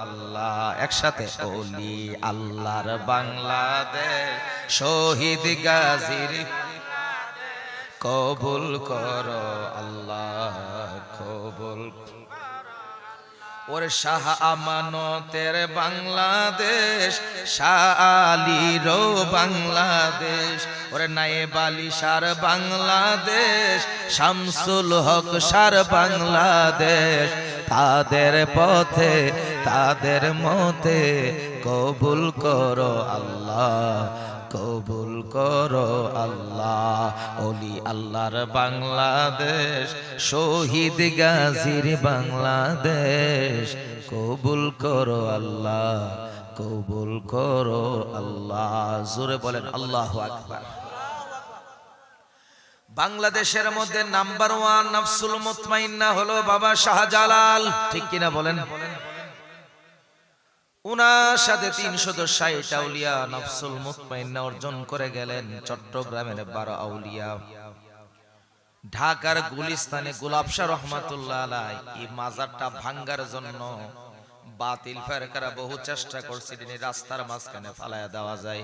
আল্লাহ। একসাথে ওলি আল্লাহর বাংলাদেশ, শহীদ গাজীর কবুল করো আল্লাহ, কবুল। ওর শাহ আমানতের বাংলাদেশ, শাহ আলীরও বাংলাদেশ, ওরে নায়েব আলী শার বাংলাদেশ, শামসুল হক শার বাংলাদেশ। তাদের পথে তাদের মতে কবুল করো আল্লাহ, কবুল করো আল্লাহ। ওলি আল্লাহর বাংলাদেশ, শহীদ গাজীর বাংলাদেশ, কবুল করো আল্লাহ, কবুল করো আল্লাহ। জোরে বলেন আল্লাহু আকবার। বাংলাদেশের মধ্যে নাম্বার 1 নাফসুল মুতমাইন্না হলো বাবা শাহজালাল, ঠিক কিনা বলেন? উনার সাথে 360 আউলিয়া নাফসুল মুতমাইন্না অর্জন করে গেলেন চট্টগ্রামের 12 আউলিয়া। ঢাকার গুলিস্তানে গোলাপ শাহ রহমাতুল্লাহ আলাইহি এই মাজারটা ভাঙ্গার জন্য বাতিল ফেরকারা বহু চেষ্টা করছিলেন, রাস্তার মাঝখানে ফালায়া দেওয়া যায়,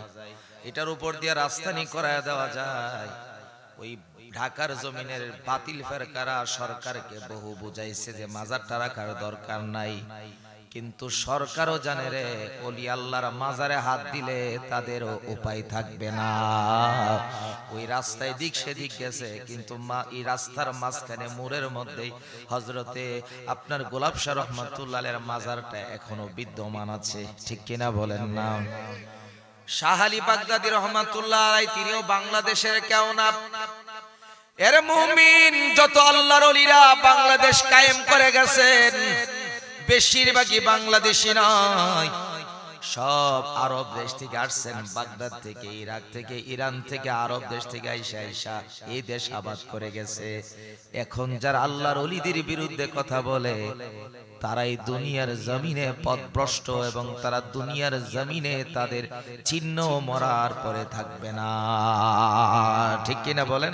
এটার উপর দিয়ে রাস্তানি করায়া দেওয়া যায়। ওই ঢাকার জমিনের বাতিল ফেরকারা সরকারকে বহু বুঝাইছে যে মাজারটা রাখার দরকার নাই, কিন্তু সরকারও জানে রে ওলি আল্লাহর মাজারে হাত দিলে তাদেরও উপায় থাকবে না। ওই রাস্তায় দিক সেদিক গেছে, কিন্তু এই রাস্তার মাঝখানে মোড়ের মধ্যেই হযরতে আপনার গোলাপ শাহ রহমাতুল্লাহ আলাইহির মাজারটা এখনো বিদ্যমান আছে, ঠিক কিনা বলেন না? শাহ আলী বাগদাদী রহমাতুল্লাহ আলাইহি তিনিও বাংলাদেশের কেউ না। এর মুমিন যত আল্লাহর ওলিরা বাংলাদেশ কায়েম করে গেছেন বেশিরভাগই বাংলাদেশী নয়, সব আরব দেশ থেকে আসছেন, বাগদাদ থেকে, ইরাক থেকে, ইরান থেকে, আরব দেশ থেকে আইসা আইসা এই দেশ আবাদ করে গেছে। এখন যারা আল্লাহর ওলিদের বিরুদ্ধে কথা বলে তারাই দুনিয়ার জমিনে পথভ্রষ্ট, এবং তারা দুনিয়ার জমিনে তাদের চিহ্ন মরার পরে থাকবে না, ঠিক কিনা বলেন?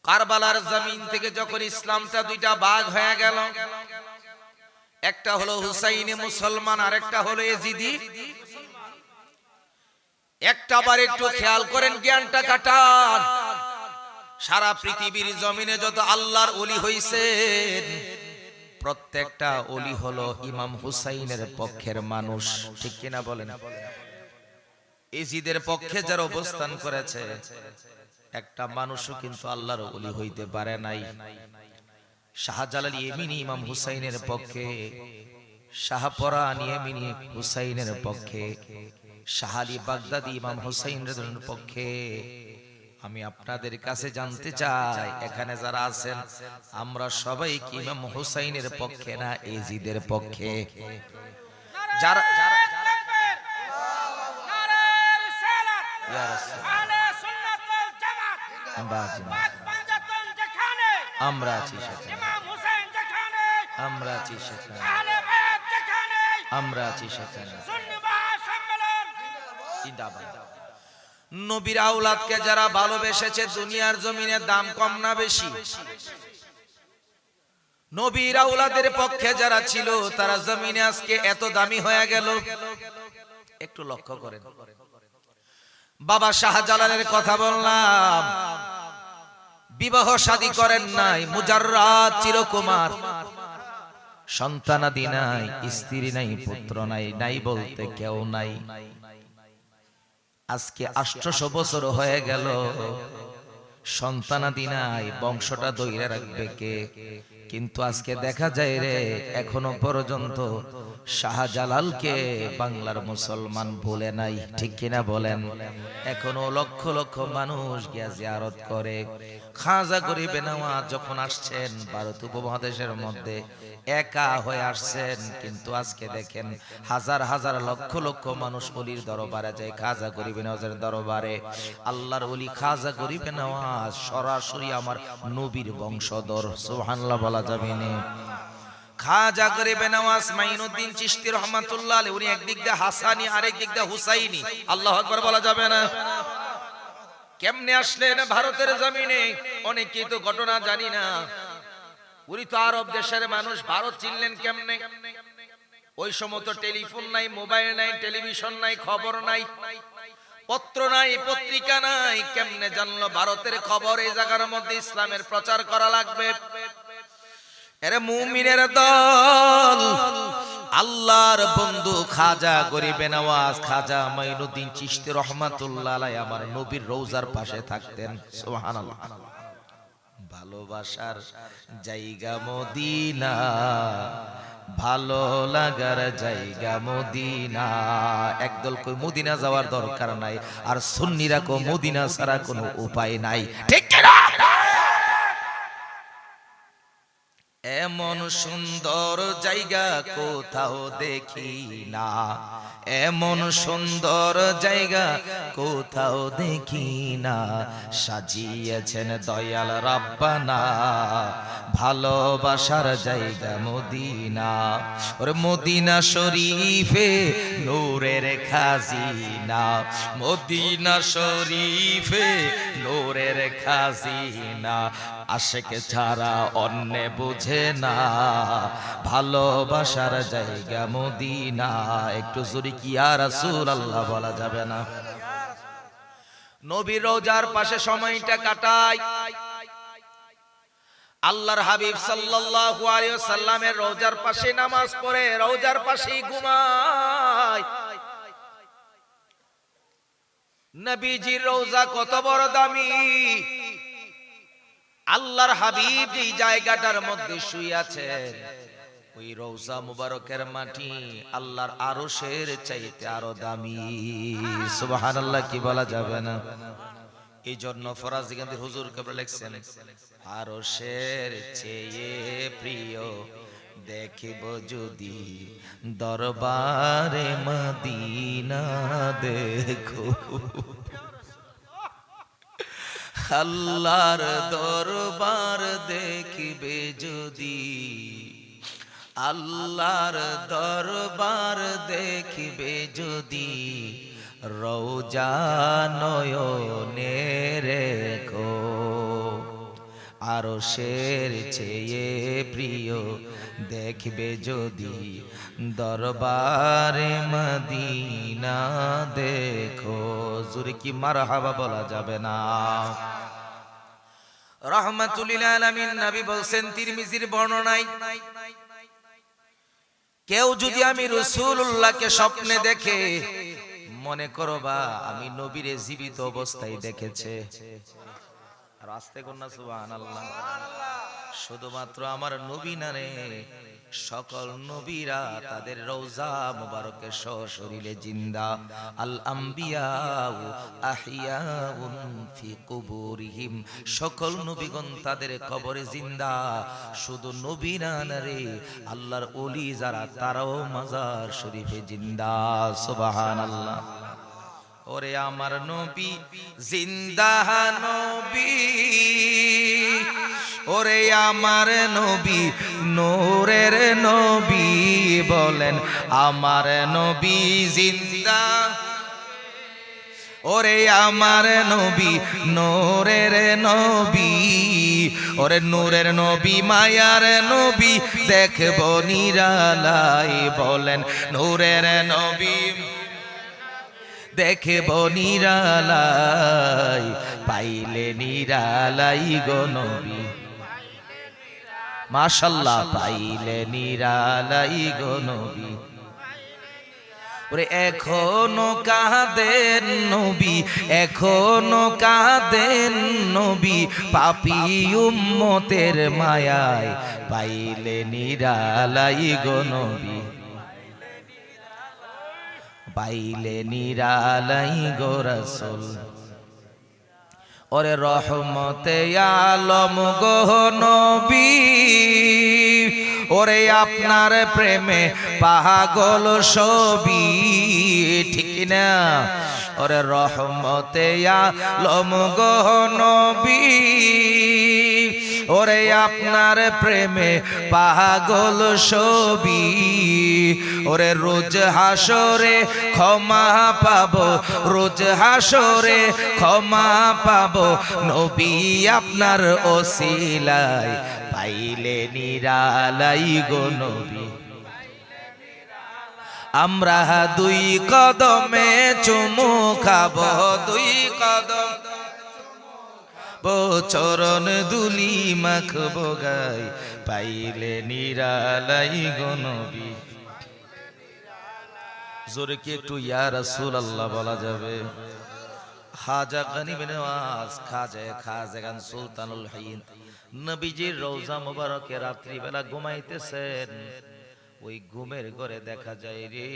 কারবালার জমিন থেকে যখন ইসলামটা দুইটা ভাগ হয়ে গেল, একটা হলো হুসাইনি মুসলমান আর একটা হলো এজিদি। একটা বার একটু খেয়াল করেন, জ্ঞানটা কাটান। সারা পৃথিবীর জমিনে যত আল্লাহর ওলি হইছেন প্রত্যেকটা ওলি হলো ইমাম হুসাইনের পক্ষের মানুষ, ঠিক কিনা বলেন? এজিদের পক্ষে যারা অবস্থান করেছে একটা মানুষও কিন্তু আল্লাহর ওলি হইতে পারে নাই। শাহজালাল ইয়েমিনি ইমাম হুসাইনের পক্ষে, শাহপরান ইয়েমিনি হুসাইনের পক্ষে, শাহ আলী বাগদাদী ইমাম হুসাইনের পক্ষে। আমি আপনাদের কাছে জানতে চাই, এখানে যারা আছেন আমরা সবাই কি ইমাম হুসাইনের পক্ষে না এজিদের পক্ষে? যারা আমরা আছি সেখানে, আমরা আছি সেখানে, আমরা আছি সেখানে। নবীর আওলাদকে যারা ভালোবেসেছে দুনিয়ার জমিনে দাম কম না বেশি? নবীর আওলাদের পক্ষে যারা ছিল তারা জমিনে আজকে এত দামি হয়ে গেল। একটু লক্ষ্য করেন, বাবা শাহজালালের কথা বললাম, বিবাহ শাদী করেন নাই, মুজাররাদ চিরকুমার, সন্তানাদি নাই, স্ত্রী নাই, পুত্র নাই, নাই বলতে কেউ নাই। আজকে 800 বছর হয়ে গেল, সন্তানাদি নাই, বংশটা ধইরা রাখবে কে? কিন্তু আজকে দেখা যায় রে এখনো পর্যন্ত শাহজালালকে বাংলার মুসলমান ভুলে নাই, ঠিক কিনা বলেন? এখনো লক্ষ লক্ষ মানুষ গিয়া জিয়ারত করে। খাজা গরিবে নওয়াজ যখন আসছেন ভারত উপমহাদেশের মধ্যে একা হয়ে আসছেন, কিন্তু আজকে দেখেন হাজার হাজার লক্ষ লক্ষ মানুষ ওলির দরবারে যায়, খাজা গরিবে নওয়াজের দরবারে। আল্লাহর ওলি খাজা গরিবে নওয়াজ সরাসরি আমার নবীর বংশধর, সুবহানাল্লাহ বলা যাবে না? খাজা গরিবে নওয়াজ মাইনুদ্দিন চিশতি রহমাতুল্লাহ আলাইহি, উনি একদিক দিয়ে হাসানি আরেক দিক দিয়ে হুসাইনি, আল্লাহু আকবার বলা যাবে না? কেমনে আসলেন ভারতের জমিনে অনেকে তো ঘটনা জানি না। উনি তো আরব দেশের মানুষ, ভারত চিনলেন কেমনে? ওই সময় তো টেলিফোন নাই, মোবাইল নাই, টেলিভিশন নাই, খবর নাই, পত্র নাই, পত্রিকা নাই। কেমনে জানলো ভারতের খবর এই জায়গার মধ্যে ইসলামের প্রচার করা লাগবে? এরে মুমিনের দল, আল্লাহর বন্ধু খাজা গরিবে নওয়াজ খাজা মাইনুদ্দিন চিশতি রহমাতুল্লাহ আলাইহি আমার নবীর রওজার পাশে থাকতেন। সুবহানাল্লাহ। ভালোবাসার জায়গা মদিনা, ভালো লাগার জায়গা মদিনা। একদল কই মদিনা যাওয়ার দরকার নাই, আর সুন্নিরা কো মদিনা ছাড়া কোনো উপায় নাই। ঠিক কি না? এমন সুন্দর জায়গা কোথাও দেখি না, এমন সুন্দর জায়গা কোথাও দেখি না। সাজিয়েছেন দয়াল রাব্বানা ভালোবাসার জায়গা মদিনা। ওরে মদিনা শরীফে নূরের খাজিনা, মদিনা শরীফে নূরের খাজিনা। আশেক ছাড়া অন্য বুঝে না ভালোবাসার জায়গা মদিনা। একটু জোরে কি ইয়া রাসূলুল্লাহ বলা যাবে না? নবীর রওজার পাশে সময়টা কাটাই। আল্লাহর হাবিব সাল্লাল্লাহু আলাইহি ওয়াসাল্লামের রওজার পাশে নামাজ পড়ে, রওজার পাশেই ঘুমায়। নবীজির রওজা কত বড় দামি! আল্লাহর হাবিব যে জায়গাটার মধ্যে শুয়ে আছেন, ওই রওজা মুবারকের মাটি আল্লাহর আরশের চাইতে আরো দামি। সুবহানাল্লাহ কি বলা যাবে না? এই জন্য ফরাজি গান্ধী হুজুর কেবল লিখছেন, আরশের চেয়ে প্রিয় দেখিব যদি দরবারে মদিনা দেখো। আল্লাহর দরবার দেখিবে যদি, আল্লাহর দরবার দেখিবে যদি, রওজা নয়নে রেখো। আরশের চেয়ে প্রিয় দেখবে যদি দরবারে মদিনা দেখো। জোরে কি মারহাবা বলা যাবে না? রাহমাতুল লিল আলামিন নবী বলেন তিরমিজির বর্ণনায়, কেউ যদি আমি রাসূলুল্লাহকে স্বপ্নে দেখে মনে করবা আমি নবীরে জীবিত অবস্থায় দেখেছে। আর আস্তে কন্যা সুবহানাল্লাহ। শুধুমাত্র আমার নবী না রে, সকল নবীরা তাদের রওজা মুবারকে সশরীরে জিন্দা। আল আম্বিয়া আহিয়াউন ফি কুবুরিহিম, সকল নবীগণ তাদের কবরে জিন্দা। শুধু নবী না রে, আল্লাহর ওলি যারা তারাও মাজার শরীফে জিন্দা। সুবহানাল্লাহ। ওরে আমার নবী জিন্দা নবী, ওরে আমার নবী নূরের নবী, বলেন আমার নবী জিন্দা। ওরে আমার নবী নূরের নবী, ওরে নূরের নবী মায়ার নবী, দেখব নিরালাই। বলেন নূরের নবী দেখব নিরালাই, পাইলে নিরালাই গো নবী। মাশাআল্লাহ, পাইলে নিরালাই গো নবী। ওরে এখনো কাঁদেন নবী, এখনো কাঁদেন নবী, পাপী উম্মতের মায়ায় পাইলে নিরালাই গো নবী, পাইলে নিরালাই গো রাসূল। ওরে রহমতে আলম গো নবী, ওরে আপনার প্রেমে পাগল সবই, ঠিক না? ওরে রহমতে আলম গো নবী, ওরে আপনার প্রেমে পাগল সবই। ওরে রোজ হাসরে ক্ষমা পাবো, রোজ হাসরে ক্ষমা পাবো, নবী আপনার ওসিলায় পাইলে নিরালাই গো নবী। আমরা দুই কদমে চুমু খাবো, দুই কদম চরণ দুলি মাখবো গায়, পাইলে নিরালাই গো নবী। জোরে কি একটু ইয়া রাসূলুল্লাহ বলা যাবে? খাজা গনি বিন ওয়াস খাজা গান সুলতানুল হিন্দ নবীজির রওজা মুবারকে রাত্রি বেলা ঘুমাইতেছেন। ওই ঘুমের ঘরে দেখা যায় রে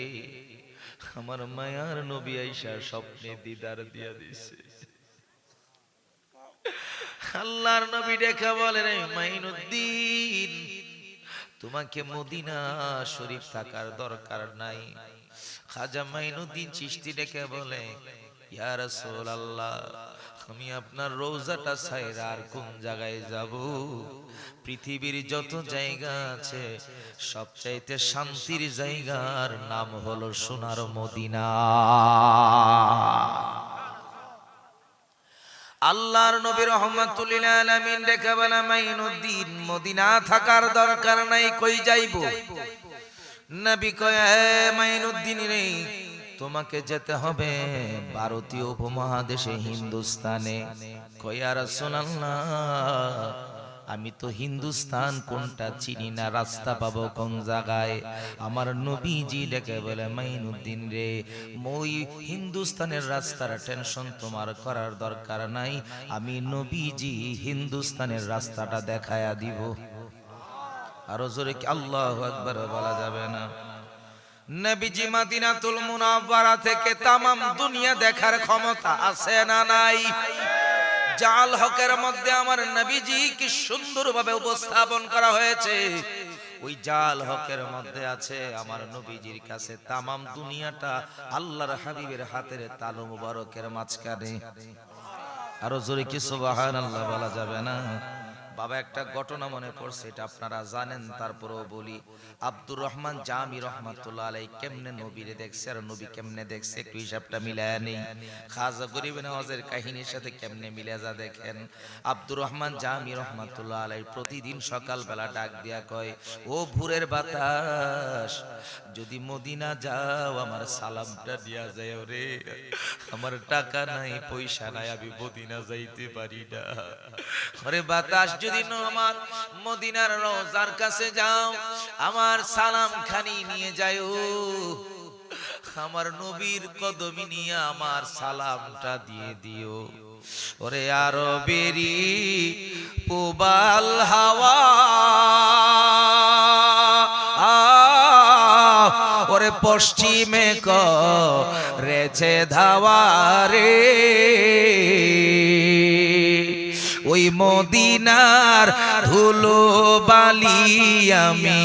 আমার মায়ার নবী আয়েশা স্বপ্নে দিদার দিয়া দিছে। আল্লাহর নবী দেখা বলে রে মাইনুদ্দিন, তোমাকে মদিনা শরীফ থাকার দরকার নাই। খাজা মাইনুদ্দিন চিশতি ডেকে বলে ইয়া রাসূলুল্লাহ, আমি আপনার রওজাটা ছাইরা আর কোন জায়গায় যাব? পৃথিবীর যত জায়গা আছে সবচাইতে শান্তির জায়গার নাম হলো সোনার মদিনা। আল্লাহর নবী রাহমাতুল লিল আলামিন ডেকে বলে মাইনুদ্দিন, মদিনা থাকার দরকার নাই, কই যাইবো? নবী কয় হে মাইনুদ্দিন রে, তোমাকে যেতে হবে ভারতীয় উপমহাদেশে হিন্দুস্তানে। কয় ইয়া রাসূলুল্লাহ, আমি তো হিন্দুস্তান কোনটা চিনি না, রাস্তা পাবো কোন জায়গায়? আমার নবীজি ডেকে বলে মাইনুদ্দিন রে, মই হিন্দুস্তানের রাস্তার টেনশন তোমার করার দরকার নাই, আমি নবীজি হিন্দুস্তানের রাস্তাটা দেখায়া দিব। আরো জোরে কি আল্লাহু আকবার বলা যাবে না? নবীজি মদিনাতুল মুনাওয়ারা থেকে তামাম দুনিয়া দেখার ক্ষমতা আছে না নাই? জাল হকের মধ্যে আমার নবীজি কি সুন্দরভাবে উপস্থাপন করা হয়েছে। ওই জাল হকের মধ্যে আছে আমার নবীজির কাছে তামাম দুনিয়াটা আল্লাহর হাবিবের হাতের তালু মুবারকের মাঝখানে। আরো জোরে কি সুবহানাল্লাহ বলা যাবে না? বাবা একটা ঘটনা মনে পড়ছে, এটা আপনারা জানেন, তারপরেও বলি। আব্দুর রহমান জামি রহমাতুল্লাহ আলাইহি কেমনে নবীরে দেখছে আর নবী কেমনে দেখছে একটু হিসাবটা মিলায়া নেই। খাজা গরিব নওয়াজের কাহিনীর সাথে কেমনে মিলে যা দেখেন। আব্দুর রহমান জামি রহমাতুল্লাহ আলাইহি প্রতিদিন সকালবেলা ডাক দিয়া কয়, ও ভোরের বাতাস, যদি মদিনা যাও আমার সালামটা দিয়া যাও রে, আমার টাকা নাই পয়সা নাই, আমি মদিনা যাইতে পারি না। ওরে বাতাস, যদি আমার মদিনার রওজার কাছে যাও, আমার সালাম খানি নিয়ে যাও, আমার নবীর কদমে নিয়ে আমার সালামটা দিয়ে দিও। ওরে আরবেরি পুবাল হাওয়া, ওরে পশ্চিমে করেছে ধাওয়া রে, ওই মদিনার ধুলো বালি আমি,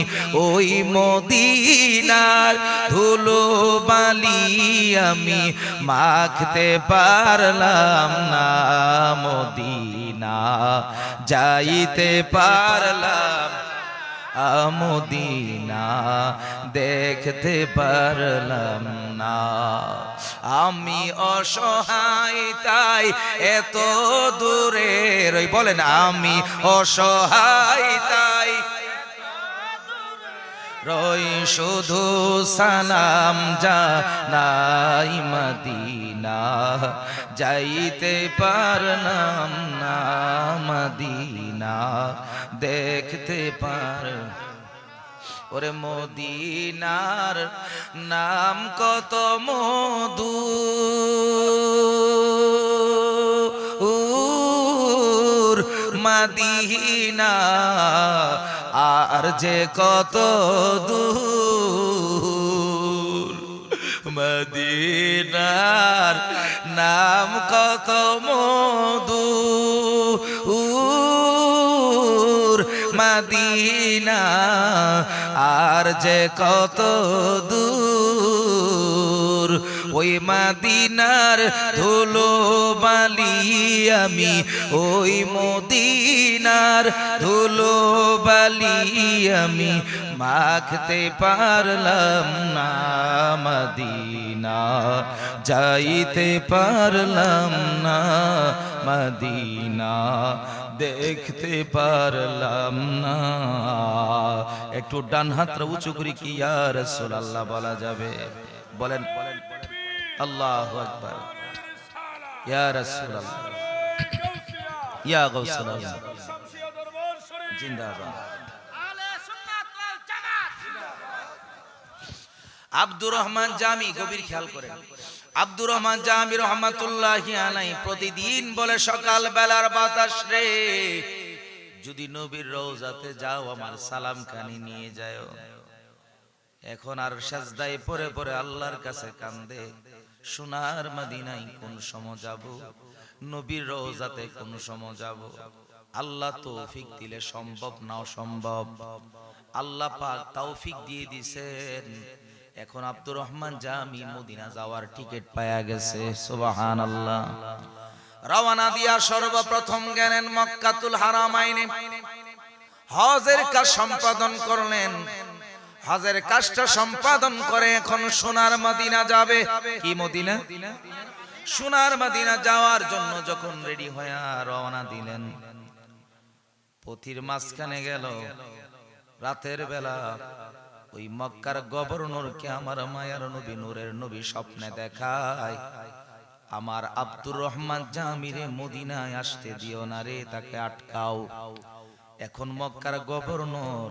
ওই মদিনার ধুলো বালি আমি মাখতে পারলাম না, মদিনা যাইতে পারলাম, মদিনা দেখতে পারলাম না। আমি অসহায় তাই এত দূরের, বলেন আমি অসহায় তাই রই শুধু সালাম জানাই মদিনা যাইতে পারলাম না, মদিনা দেখতে পার। ওরে মদিনার নাম কত মধু, মদিনা আর যে কত দূর, মদিনার নাম কত মধু, মদিনা আর যে কত দূর, ওই মদিনার ধুলো বালি আমি, ওই মদিনার ধুলো বালি আমি মাখতে পারলাম না, মদিনা যাইতে পারলাম না, মদিনা দেখতে পারলাম না। একটু ডান হাতটা উঁচু করে কি ইয়া রাসূলুল্লাহ বলা যাবে? বলেন আল্লাহু আকবার। ইয়া রাসূলুল্লাহ, ইয়া গাউসুল আজম, জিন্দাবাদ। আব্দুর রহমান জামি, গভীর খেয়াল করেন, আব্দুর রহমান জামি রহমাতুল্লাহি আলাইহি প্রতিদিন বলে সকাল বেলার বাতাস রে, যদি নবীর রওজাতে যাও আমার সালাম খানি নিয়ে যাও। এখন আর সাজদায় পড়ে পড়ে আল্লাহর কাছে কান্দে, সোনার মদিনায় কোন সময় যাব, নবীর রওজাতে কোন সময় যাব। আল্লাহ তৌফিক দিলে সম্ভব না অসম্ভব, আল্লাহ পাক তৌফিক দিয়ে দিয়েছেন। এখন আব্দুর রহমান জামি মদিনা যাওয়ার টিকিট পায়া গেছে। সুবহানাল্লাহ। রওনা দিয়া সর্বপ্রথম গেলেন মক্কাতুল হারামাইনে, হজের কাজ সম্পাদন করলেন। হজের কাজটা সম্পাদন করে এখন সোনার মদিনা যাবে। কি মদিনা? সোনার মদিনা যাওয়ার জন্য যখন রেডি হয়ে রওনা দিলেন, পথির মাঝখানে গেল রাতের বেলা ওই মক্কার গভর্নরকে আমার মায়ার নবী নূরের নবী স্বপ্নে দেখায়, আমার আব্দুর রহমান জামিরে মদিনায় আসতে দিও না রে, তাকে আটকাও। এখন মক্কার গভর্নর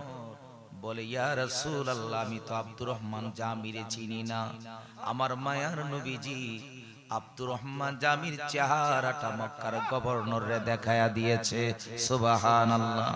বলে, ইয়া রাসূলুল্লাহ, আমি তো আব্দুর রহমান জামিরে চিনি না। আমার মায়ার নবীজি আব্দুর রহমান জামির চেহারাটা মক্কার গভর্নরে দেখায়া দিয়েছে। সুবহানাল্লাহ।